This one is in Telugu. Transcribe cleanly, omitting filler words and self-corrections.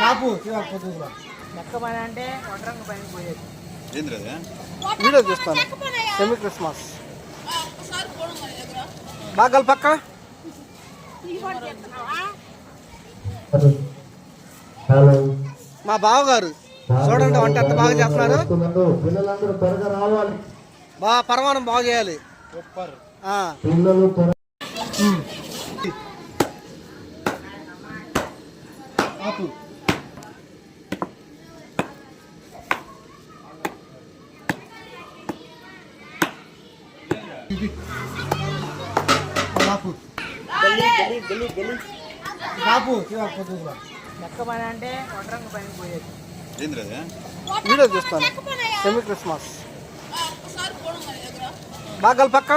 బాపు లెక్క పని అంటే ఒంటరంగ పనికి పోయేది. వీడియో చూస్తాను. సెమీ క్రిస్మస్ బాగా పక్క మా బావగారు చూడండి వంట ఎంత బాగా చేస్తున్నారు. బాగా పరమాణం బాగా చేయాలి. లెక్క పని అంటే ఒంటరంగ పనికి పోయేది. వీడియో చూస్తాను. సెమీ క్రిస్మస్ బాగా పక్క